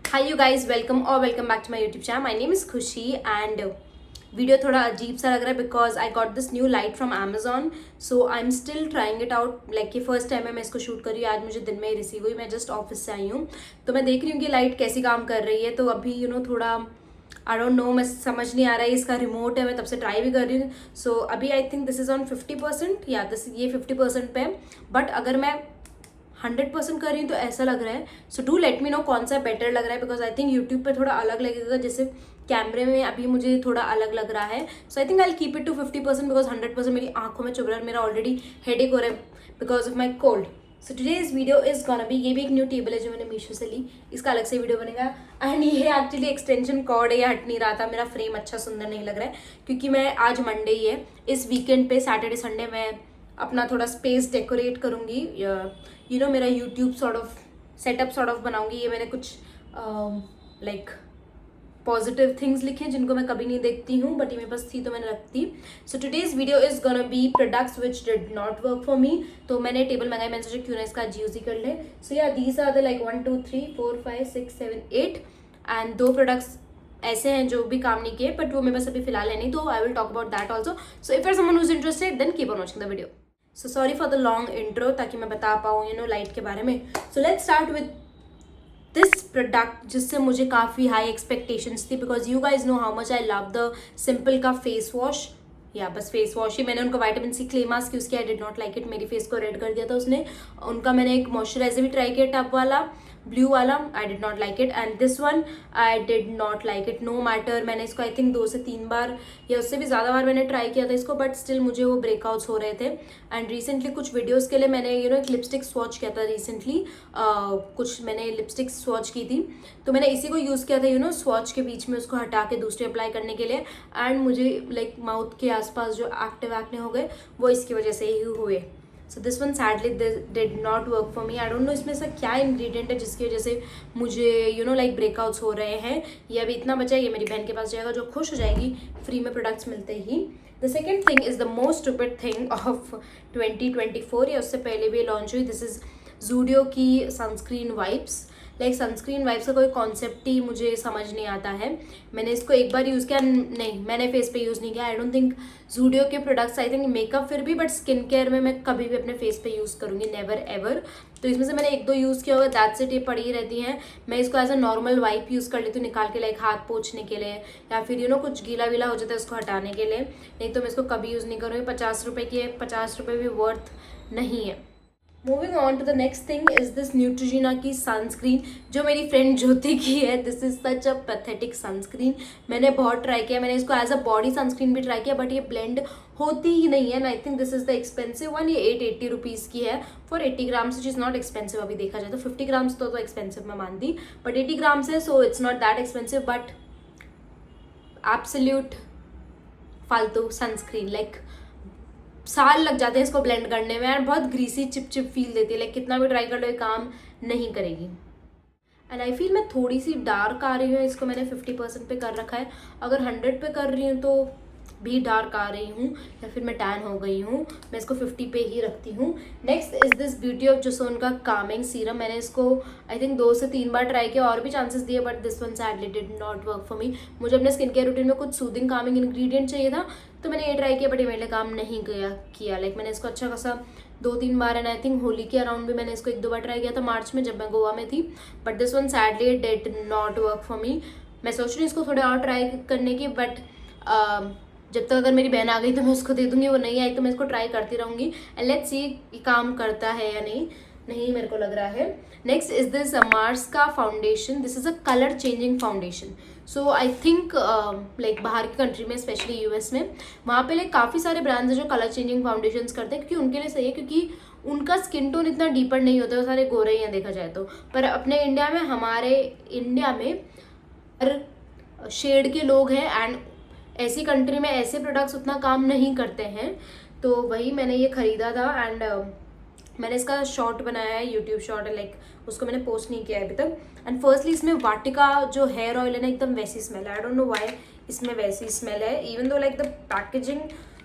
Hi you guys, welcome back to my YouTube channel. My name is Khushi and video थोड़ा अजीब सा लग रहा है because I got this new light from Amazon. So I am still trying it out. Like ये first time है मैं इसको शूट कर रही हूँ। आज मुझे दिन में ही रिसीव हुई, मैं जस्ट ऑफिस से आई हूँ तो मैं देख रही हूँ कि लाइट कैसी काम कर रही है। तो अभी थोड़ा आई डोंट नो, मैं समझ नहीं आ रहा है। इसका रिमोट है, मैं तब से ट्राई भी कर रही हूँ। सो अभी आई थिंक दिस इज़ ऑन 50% या ये 50% पे है। बट अगर मैं 100% कर रही हूँ तो ऐसा लग रहा है। So do let me no कौन सा बेटर लग रहा है बिकॉज आई थिंक यूट्यूब पे थोड़ा अलग लगेगा, जैसे कैमरे में अभी मुझे थोड़ा अलग लग रहा है। So I think I keep it to 50% because 100% मेरी आंखों में चुभ रहा है। मेरा ऑलरेडी हेडेक हो रहा है because of my cold. So today's video is gonna B, ये भी एक न्यू टेबल है जो मैंने मीशो से ली, इसका अलग से वीडियो बनेगा। एंड ये एक्चुअली एक्सटेंशन कॉर्ड है, ये हट नहीं रहा था। मेरा फ्रेम अच्छा सुंदर नहीं लग रहा है क्योंकि मैं आज मंडे ही है, इस वीकेंड पे सैटरडे संडे मैं अपना थोड़ा स्पेस डेकोरेट करूँगी। मेरा YouTube sort of setup sort of बनाऊंगी। ये मैंने कुछ लाइक पॉजिटिव थिंग्स लिखे जिनको मैं कभी नहीं देखती हूँ, बट ये मेरे पास थी तो मैंने रख दी। So today's video is gonna be products which did not work for me. तो मैंने टेबल मंगाई, मैंने सोचा क्यों ना इसका यूज ही कर ले। So yeah these are the like 1 2 3 4 5 6 7 8 and 2 products ऐसे हैं जो भी काम नहीं किए, बट वो मेरे पास अभी फिलहाल है नहीं, तो I will talk about that also. So if you're someone who is interested then keep on watching the video. So sorry for the long intro, ताकि मैं बता पाऊँ लाइट के बारे में। So let's start with this product जिससे मुझे काफ़ी हाई एक्सपेक्टेशंस थी because you guys know how much I love the Simple का फेस वॉश। या बस फेस वॉश ही, मैंने उनका vitamin C clay mask use किया, आई डिड नॉट लाइक इट, मेरी फेस को रेड कर दिया था उसने। उनका मैंने एक मॉइस्चराइजर भी ट्राई किया टब वाला, ब्लू वाला, I did not like it. And this one I did not like it, no matter. मैंने इसको आई थिंक 2 से 3 बार या उससे भी ज़्यादा बार मैंने ट्राई किया था इसको, बट स्टिल मुझे वो ब्रेकआउट्स हो रहे थे। एंड रिसेंटली कुछ वीडियोज़ के लिए मैंने एक लिपस्टिक स्वॉच किया था रिसेंटली। कुछ मैंने लिपस्टिक स्वॉच की थी तो मैंने इसी को यूज़ किया था स्वॉच के बीच में उसको हटा के दूसरे अप्लाई करने के लिए। एंड मुझे लाइक माउथ के आसपास जो एक्टिव एक्ने हो गए वो इसकी वजह से ही हुए। So this one sadly did not work for me. I don't no इसमें से क्या इंग्रेडिएंट है जिसकी वजह से मुझे लाइक ब्रेकआउट्स हो रहे हैं। ये अभी इतना बचा है, ये मेरी बहन के पास जाएगा जो खुश हो जाएगी फ्री में प्रोडक्ट्स मिलते ही। The second thing is the most stupid thing of 2024, या उससे पहले भी लॉन्च हुई। दिस इज ज़ूडियो की sunscreen wipes. Like sunscreen wipes का कोई कॉन्सेप्ट ही मुझे समझ नहीं आता है। मैंने इसको एक बार यूज़ किया, नहीं मैंने फेस पे यूज़ नहीं किया। आई डोंट थिंक ज़ूडियो के प्रोडक्ट्स, आई थिंक मेकअप फिर भी, बट स्किन केयर में मैं कभी भी अपने फेस पे यूज़ करूँगी, नेवर एवर। तो इसमें से मैंने 1-2 यूज़ किया होगा, दैट्स इट, ये पड़ी ही रहती हैं। मैं इसको as a normal wipe use कर लेती हूँ निकाल के, लाइक हाथ पोंछने के लिए, या फिर कुछ गीला वीला हो जाता है उसको हटाने के लिए। नहीं तो मैं इसको कभी यूज़ नहीं करूँगी। 50 रुपये की है, 50 रुपये भी वर्थ नहीं है। Moving on to the next thing is this Neutrogena की सनस्क्रीन जो मेरी फ्रेंड ज्योति की है। This is such a pathetic sunscreen. मैंने बहुत ट्राई किया, मैंने इसको एज अ बॉडी सनस्क्रीन भी ट्राई किया, बट ये ब्लेंड होती ही नहीं है। And I think this is the expensive one. ये 880 रुपीज़ की है for 80 grams, which is not expensive. अभी देखा जाए तो 50 ग्राम्स तो एक्सपेंसिव मैं मानती, बट 80 ग्राम्स है, so it's not that expensive, but absolute फालतू सनस्क्रीन। लाइक साल लग जाते हैं इसको ब्लेंड करने में यार, बहुत ग्रीसी चिप फील देती है। लाइक कितना भी ट्राई कर लो ये काम नहीं करेगी। एंड आई फील मैं थोड़ी सी डार्क आ रही हूँ, इसको मैंने 50% पे कर रखा है। अगर 100 पे कर रही हूँ तो भी डार्क आ रही हूँ, या फिर मैं टैन हो गई हूँ। मैं इसको 50 पे ही रखती हूँ। Next is this beauty of Joseon का कामिंग सीरम। मैंने इसको आई थिंक 2 से 3 बार ट्राई किया, और भी चांसेस दिए, but this one sadly did not work for मी। मुझे अपने स्किन केयर रूटीन में कुछ सूदिंग कामिंग इंग्रेडिएंट चाहिए था, तो मैंने ये ट्राई किया, बट ये मेरे लिए काम नहीं किया। लाइक मैंने इसको अच्छा खासा 2-3 बार, एंड आई थिंक होली के अराउंड भी मैंने इसको 1-2 बार ट्राई किया था, मार्च में जब मैं गोवा में थी, but this one sadly did not work for मी। मैं सोच रही हूँ इसको थोड़े और ट्राई करने की, बट जब तक अगर मेरी बहन आ गई तो मैं उसको दे दूंगी, वो नहीं आई तो मैं इसको ट्राई करती रहूँगी। एंड लेट्स सी काम करता है या नहीं मेरे को लग रहा है। नेक्स्ट इज दिस मार्स का foundation. This is a colour changing foundation. So I think like बाहर की कंट्री में, स्पेशली यूएस में, वहाँ पे लाइक काफ़ी सारे ब्रांड्स हैं जो कलर चेंजिंग फाउंडेशंस करते हैं, क्योंकि उनके लिए सही है, क्योंकि उनका स्किन टोन इतना डीपर नहीं होता है, वो सारे गोरे ही हैं देखा जाए तो। पर अपने इंडिया में, हमारे इंडिया में हर शेड के लोग हैं, एंड ऐसी कंट्री में ऐसे प्रोडक्ट्स उतना काम नहीं करते हैं। तो वही मैंने ये ख़रीदा था, एंड मैंने इसका शॉर्ट बनाया है, यूट्यूब शॉर्ट है, लाइक उसको मैंने पोस्ट नहीं किया है अभी तक। एंड फर्स्टली इसमें वाटिका जो हेयर ऑयल है ना, एकदम वैसी स्मेल है। आई डोंट नो व्हाई इसमें वैसी स्मेल है, even though like the packaging,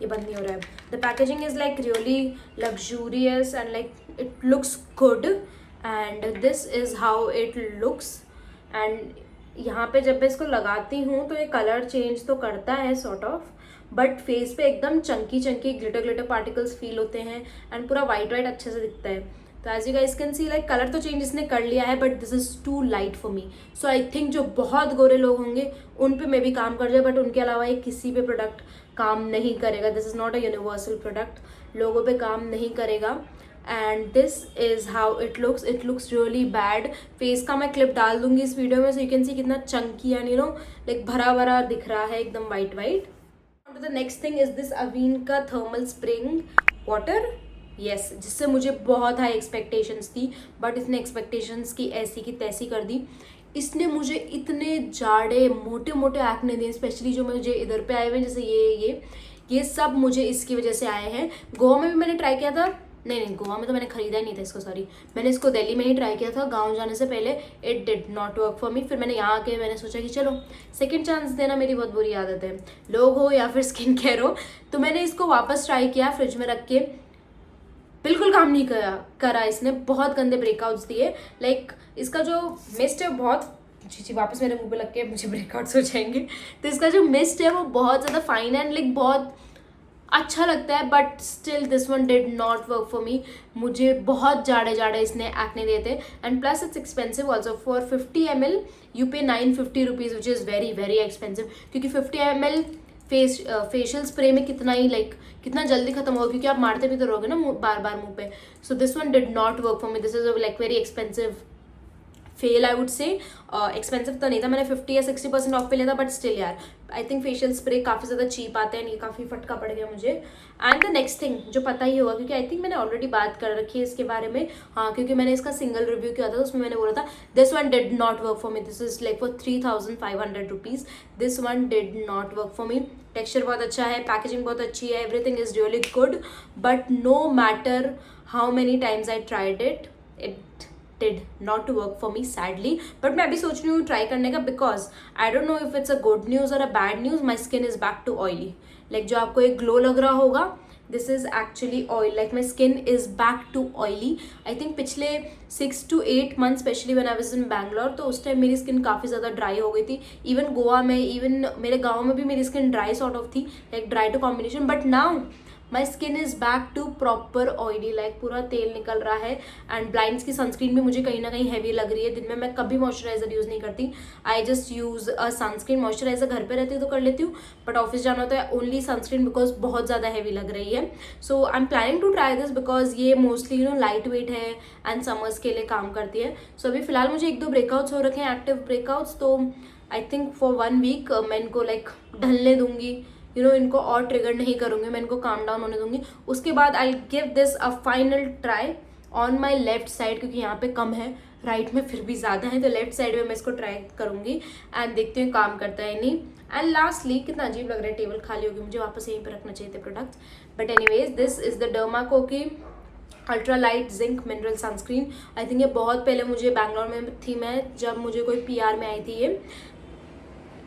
ये बंद नहीं हो रहा है, the packaging is like really luxurious and like it looks good, and this is how it looks. And यहाँ पे जब मैं इसको लगाती हूँ तो ये कलर चेंज तो करता है सॉर्ट ऑफ, बट फेस पे एकदम Chunky Chunky glitter glitter particles feel होते हैं एंड पूरा वाइट वाइट अच्छे से दिखता है। तो as you guys can see like colour तो चेंज इसने कर लिया है, but this is too light for me. So I think जो बहुत गोरे लोग होंगे उन पे मे भी काम कर जाए, बट उनके अलावा ये किसी पे प्रोडक्ट काम नहीं करेगा। This is not a universal product, लोगों पे काम नहीं करेगा। And this is how it looks really bad. Face का मैं क्लिप डाल दूंगी इस वीडियो में, सो यू कैन सी कितना chunky and you know like भरा भरा दिख रहा है, एकदम white white. The next thing is this Avene का थर्मल स्प्रिंग वाटर, यस, जिससे मुझे बहुत हाई एक्सपेक्टेशंस थी, बट इसने एक्सपेक्टेशंस की ऐसी की तैसी कर दी। इसने मुझे इतने जाड़े मोटे मोटे एक्ने दिए, स्पेशली जो मुझे इधर पे आए हुए हैं, जैसे ये सब मुझे इसकी वजह से आए हैं। गोवा में भी मैंने ट्राई किया था, नहीं गोवा में तो मैंने खरीदा ही नहीं था इसको, सॉरी, मैंने इसको दिल्ली में ही ट्राई किया था गांव जाने से पहले। It did not work for मी। फिर मैंने यहाँ आके मैंने सोचा कि चलो सेकंड चांस देना मेरी बहुत बुरी आदत है, लोग हो या फिर स्किन केयर हो। तो मैंने इसको वापस ट्राई किया फ्रिज में रख के, बिल्कुल काम नहीं करा इसने, बहुत गंदे ब्रेकआउट्स दिए। लाइक इसका जो मिस्ट है बहुत, जी वापस मेरे मुंह पे लग के मुझे ब्रेकआउट्स हो जाएंगे। तो इसका जो मिस्ट है वो बहुत ज़्यादा फाइन एंड लाइक बहुत अच्छा लगता है, but still this one did not work for मी। मुझे बहुत जाड़े इसने एक्ने दिए थे, and plus it's expensive also. For 50 ml you पे 950 rupees, which is very very expensive, क्योंकि 50 ml फेशियल स्प्रे में कितना ही लाइक कितना जल्दी खत्म होगा, क्योंकि आप मारते भी तो रहोगे ना बार बार मुंह पे। So this one did not work for me. This is like very expensive fail I would say. Expensive तो नहीं था, मैंने 50 या 60% ऑफ पे लिया था, बट स्टिल यार आई थिंक फेशियल स्प्रे काफ़ी ज़्यादा चीप आते हैं, ये काफ़ी फटका पड़ गया मुझे। एंड द नेक्स्ट थिंग जो पता ही होगा, क्योंकि आई थिंक मैंने ऑलरेडी बात कर रखी है इसके बारे में, हाँ, क्योंकि मैंने इसका सिंगल रिव्यू किया था तो उसमें मैंने बोला था this one did not work for me, this is like for 3500 rupees, this one did not work for me. Texture बहुत अच्छा है, पैकेजिंग बहुत अच्छी है, everything is really good, but no matter how many times I tried it, it did not work for me sadly। but मैं अभी सोच रही हूँ ट्राई करने का, because I don't know if it's a good news और a bad news. My skin is back to oily, like जो आपको एक ग्लो लग रहा होगा, this is actually oil, like my skin is back to oily. I think पिछले 6 to 8 months specially when I was in Bangalore, तो उस time मेरी स्किन काफ़ी ज़्यादा ड्राई हो गई थी। इवन गोवा में, इवन मेरे गाँव में भी मेरी स्किन ड्राई सॉर्ट ऑफ थी, like dry to combination, but now my skin is back to proper oily, like पूरा तेल निकल रहा है। एंड ब्लाइंड्स की सनस्क्रीन भी मुझे कहीं ना कहीं हैवी लग रही है। दिन में मैं कभी मॉइस्चराइजर यूज़ नहीं करती, I just use a sunscreen. Moisturiser घर पे रहती तो कर लेती हूँ, बट ऑफिस जाना होता है ओनली सनस्क्रीन, बिकॉज बहुत ज़्यादा हैवी लग रही है। So I am planning to try this, because ये mostly you know light weight है एंड समर्स के लिए काम करती है। सो अभी फिलहाल मुझे 1-2 ब्रेकआउट्स हो रखे हैं, एक्टिव ब्रेकआउट्स, तो आई थिंक फॉर 1 week मैं इनको लाइक ढलने दूंगी, यू नो इनको और ट्रिगर नहीं करूँगी, मैं इनको काम डाउन होने दूंगी। उसके बाद I give this a final try on my left side, क्योंकि यहाँ पे कम है, राइट में फिर भी ज़्यादा है, तो लेफ्ट साइड में मैं इसको ट्राई करूँगी एंड देखती हूँ काम करता है नहीं। एंड लास्टली, कितना अजीब लग रहा है, टेबल खाली होगी, मुझे वापस यहीं पर रखना चाहिए थे products, but anyways this is the Dermaco की ultra light zinc mineral sunscreen. I think ये बहुत पहले मुझे बैंगलोर में थी, मैं जब मुझे कोई PR में आई थी,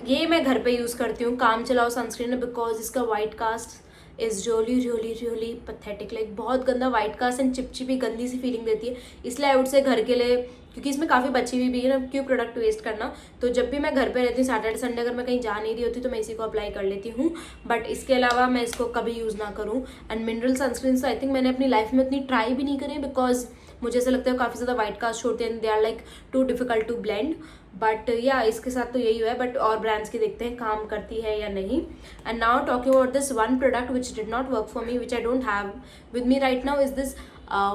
ये मैं घर पे यूज़ करती हूँ, काम चलाओ सनस्क्रीन है, बिकॉज इसका white cast is really really really pathetic, like बहुत गंदा वाइट कास्ट एंड चिपचिपी गंदी सी फीलिंग देती है। इसलिए आई वुड से घर के लिए, क्योंकि इसमें काफ़ी बची हुई भी है ना, क्यों प्रोडक्ट वेस्ट करना। तो जब भी मैं घर पे रहती हूँ, सैटरडे संडे अगर मैं कहीं जा नहीं रही होती तो मैं इसी को अप्लाई कर लेती हूँ, बट इसके अलावा मैं इसको कभी यूज़ ना करूँ। एंड मिनरल सनस्क्रीन तो आई थिंक मैंने अपनी लाइफ में उतनी ट्राई भी नहीं करी, बिकॉज मुझे ऐसा लगता है काफ़ी ज़्यादा वाइट कास्ट छोड़ते हैं, they are like too difficult to blend. But yeah इसके साथ तो यही हुआ है, बट और ब्रांड्स की देखते हैं काम करती है या नहीं। And now talking about this one product which did not work for me, which I don't have with me right now, is this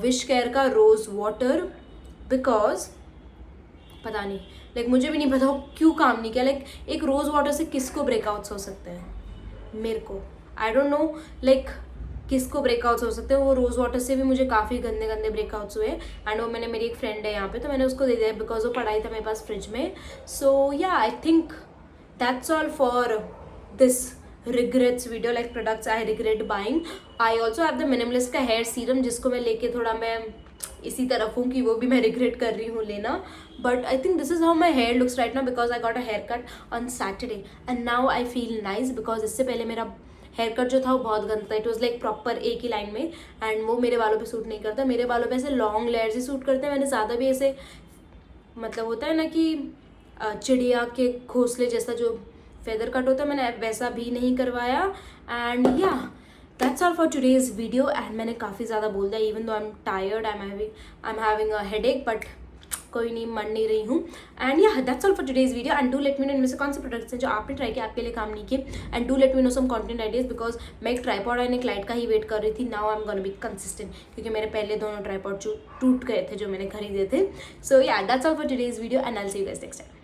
wish care का रोज वाटर, बिकॉज पता नहीं, लाइक मुझे भी नहीं पता वो क्यों काम नहीं किया। लाइक एक रोज़ वाटर से किसको ब्रेकआउट्स हो सकते हैं, मेरे को आई डोंट नो लाइक किसको ब्रेकआउट्स हो सकते हैं। वो रोज़ वाटर से भी मुझे काफ़ी गंदे गंदे ब्रेकआउट्स हुए, एंड वो मैंने, मेरी एक फ्रेंड है यहाँ पे, तो मैंने उसको दे दिया बिकॉज वो पढ़ाई था मेरे पास फ्रिज में। सो या I think that's all for this regrets video, like products I regret buying. I also have the minimalist का हेयर सीरम, जिसको मैं लेके थोड़ा मैं इसी तरफ हूँ कि वो भी मैं रिग्रेट कर रही हूँ लेना, but I think this is how my hair looks right now, because I got a haircut on Saturday and now I feel nice, because इससे पहले मेरा हेयर कट जो था वो बहुत गंदा था, इट वॉज लाइक प्रॉपर एक ही लाइन में, एंड वो मेरे बालों पे सूट नहीं करता। मेरे बालों पे ऐसे लॉन्ग लेयर्स ही सूट करते हैं, मैंने ज़्यादा भी ऐसे, मतलब होता है ना कि चिड़िया के घोंसले जैसा जो फेदर कट होता है, मैंने वैसा भी नहीं करवाया. एंड या that's all for today's video. And मैंने काफ़ी ज़्यादा बोल दिया, even though I am tired, I am having a headache, but कोई नहीं, मन नहीं रही हूँ. एंड या that's all for today's video. And do let me no इनमें से कौन से प्रोडक्ट्स हैं जो आपने ट्राई किया, आपके लिए काम नहीं किए. And do let me know some content ideas, because मैं एक ट्राईपॉड एंड एक लाइट का ही वेट कर रही थी. Now I am gonna be consistent, क्योंकि मेरे पहले दोनों ट्राईपॉड टूट गए थे जो मैंने खरीदे थे. सो या that's all for today's video and I will see you guys next time.